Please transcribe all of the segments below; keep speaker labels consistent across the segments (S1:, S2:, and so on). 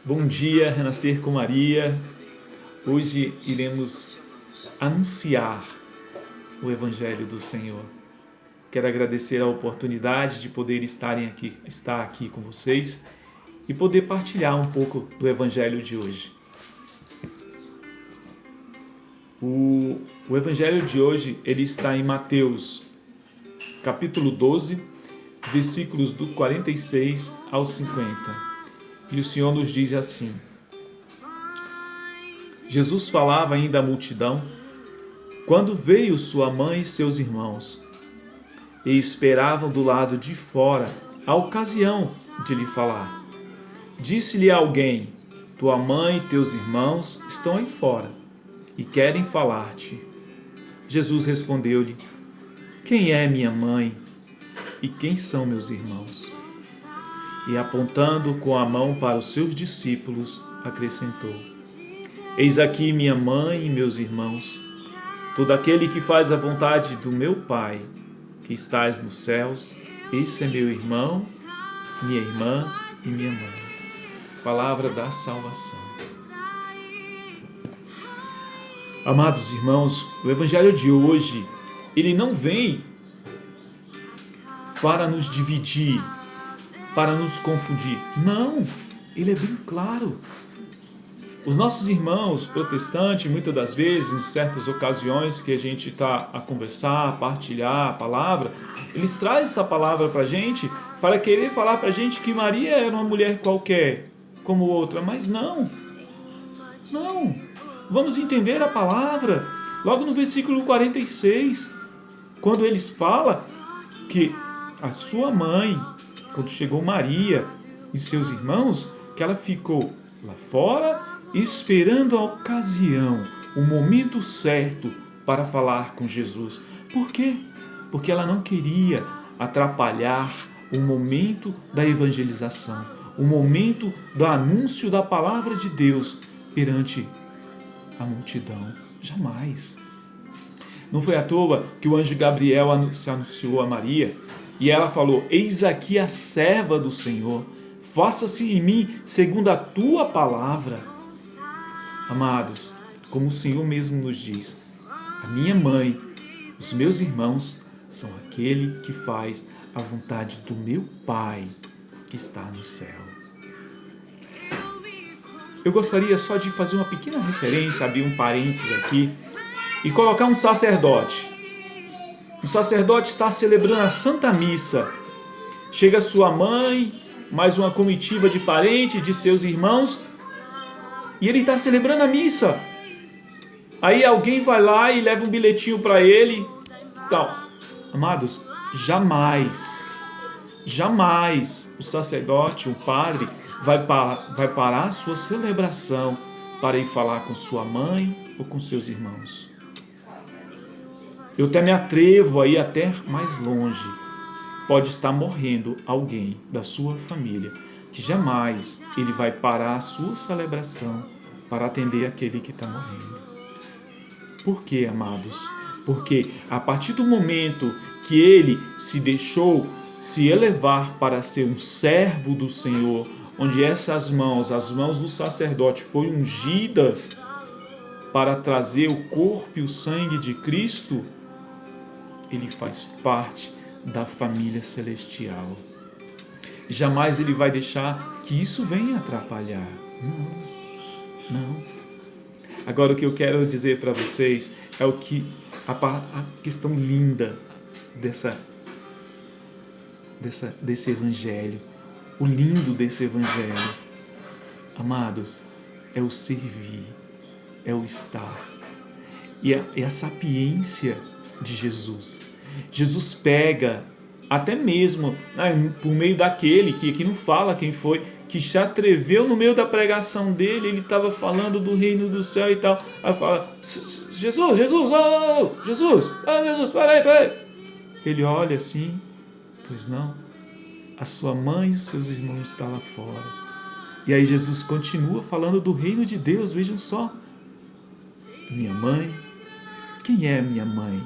S1: Bom dia, Renascer com Maria. Hoje iremos anunciar o Evangelho do Senhor. Quero agradecer a oportunidade de poder estar aqui com vocês e poder partilhar um pouco do Evangelho de hoje. O Evangelho de hoje ele está em Mateus, capítulo 12, versículos do 46 ao 50. E o Senhor nos diz assim: Jesus falava ainda à multidão, quando veio sua mãe e seus irmãos, e esperavam do lado de fora a ocasião de lhe falar. Disse-lhe alguém: tua mãe e teus irmãos estão aí fora e querem falar-te. Jesus respondeu-lhe: quem é minha mãe e quem são meus irmãos? E apontando com a mão para os seus discípulos, acrescentou: eis aqui minha mãe e meus irmãos. Todo aquele que faz a vontade do meu Pai, que estás nos céus, esse é meu irmão, minha irmã e minha mãe. Palavra da salvação. Amados irmãos, o Evangelho de hoje, ele não vem para nos dividir, para nos confundir. Não, ele é bem claro. Os nossos irmãos protestantes, muitas das vezes, em certas ocasiões que a gente está a conversar, a partilhar a palavra, eles trazem essa palavra para a gente, para querer falar para a gente que Maria era uma mulher qualquer, como outra, mas não. Não. Vamos entender a palavra. Logo no versículo 46, quando eles falam que a sua mãe, quando chegou Maria e seus irmãos, que ela ficou lá fora esperando a ocasião, o momento certo para falar com Jesus. Por quê? Porque ela não queria atrapalhar o momento da evangelização, o momento do anúncio da palavra de Deus perante a multidão. Jamais. Não foi à toa que o anjo Gabriel se anunciou a Maria e ela falou: eis aqui a serva do Senhor, faça-se em mim segundo a tua palavra. Amados, como o Senhor mesmo nos diz, a minha mãe, os meus irmãos são aquele que faz a vontade do meu Pai que está no céu. Eu gostaria só de fazer uma pequena referência, abrir um parênteses aqui e colocar um sacerdote. O sacerdote está celebrando a Santa Missa. Chega sua mãe, mais uma comitiva de parentes, de seus irmãos, e ele está celebrando a missa. Aí alguém vai lá e leva um bilhetinho para ele. Então, amados, jamais o sacerdote, o padre, vai parar a sua celebração para ir falar com sua mãe ou com seus irmãos. Eu até me atrevo a ir até mais longe. Pode estar morrendo alguém da sua família, que jamais ele vai parar a sua celebração para atender aquele que está morrendo. Por quê, amados? Porque a partir do momento que ele se deixou se elevar para ser um servo do Senhor, onde essas mãos, as mãos do sacerdote, foram ungidas para trazer o corpo e o sangue de Cristo, ele faz parte da família celestial. Jamais ele vai deixar que isso venha atrapalhar. Não. Agora o que eu quero dizer para vocês é a questão linda desse evangelho. O lindo desse evangelho, amados, é o servir, é o estar. E a sapiência de Jesus. Jesus pega, até mesmo por meio daquele que aqui não fala quem foi, que se atreveu no meio da pregação dele, ele estava falando do reino do céu e tal. Aí fala: Jesus, peraí. Ele olha assim: pois não, a sua mãe e os seus irmãos estão lá fora. E aí Jesus continua falando do reino de Deus. Vejam só: minha mãe, quem é minha mãe?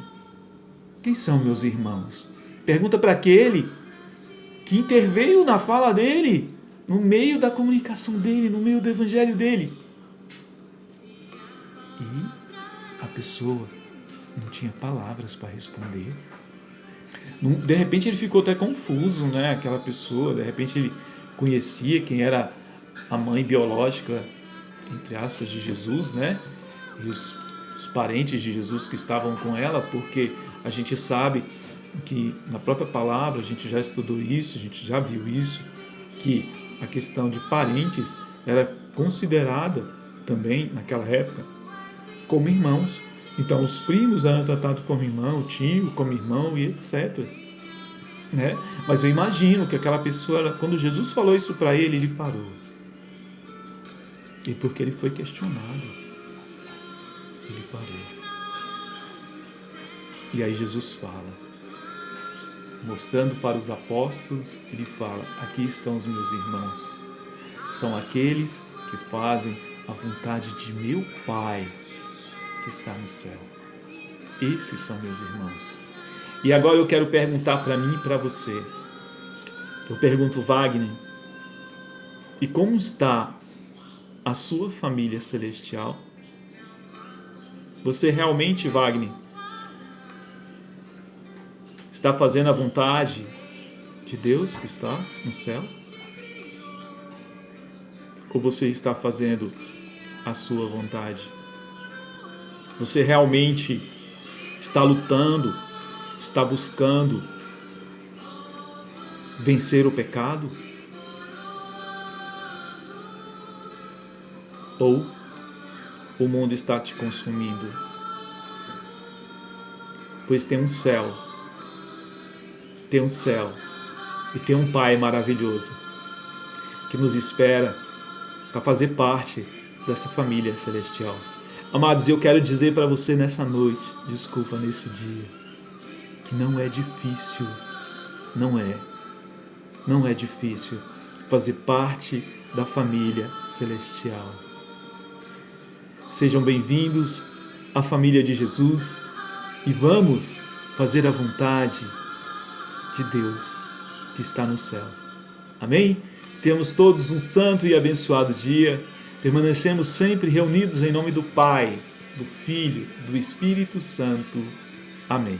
S1: Quem são meus irmãos? Pergunta para aquele que interveio na fala dele, no meio da comunicação dele, no meio do evangelho dele. E a pessoa não tinha palavras para responder. De repente ele ficou até confuso, né? Aquela pessoa, de repente ele conhecia quem era a mãe biológica, entre aspas, de Jesus, né? E os parentes de Jesus que estavam com ela, porque a gente sabe que na própria palavra, a gente já estudou isso, a gente já viu isso, que a questão de parentes era considerada também, naquela época, como irmãos. Então, os primos eram tratados como irmão, o tio como irmão e etc. Né? Mas eu imagino que aquela pessoa, quando Jesus falou isso para ele, ele parou. E porque ele foi questionado, ele parou. E aí Jesus fala, mostrando para os apóstolos, ele fala: aqui estão os meus irmãos. São aqueles que fazem a vontade de meu Pai que está no céu. Esses são meus irmãos. E agora eu quero perguntar para mim e para você. Eu pergunto, Wagner, e como está a sua família celestial? Você realmente, Wagner, está fazendo a vontade de Deus que está no céu? Ou você está fazendo a sua vontade? Você realmente está lutando, está buscando vencer o pecado? Ou o mundo está te consumindo? Pois tem um céu e tem um Pai maravilhoso que nos espera para fazer parte dessa família celestial. Amados, eu quero dizer para você nessa noite, nesse dia, que não é difícil, não é difícil fazer parte da família celestial. Sejam bem-vindos à família de Jesus e vamos fazer a vontade de Deus que está no céu. Amém? Tenhamos todos um santo e abençoado dia. Permanecemos sempre reunidos em nome do Pai, do Filho, do Espírito Santo. Amém.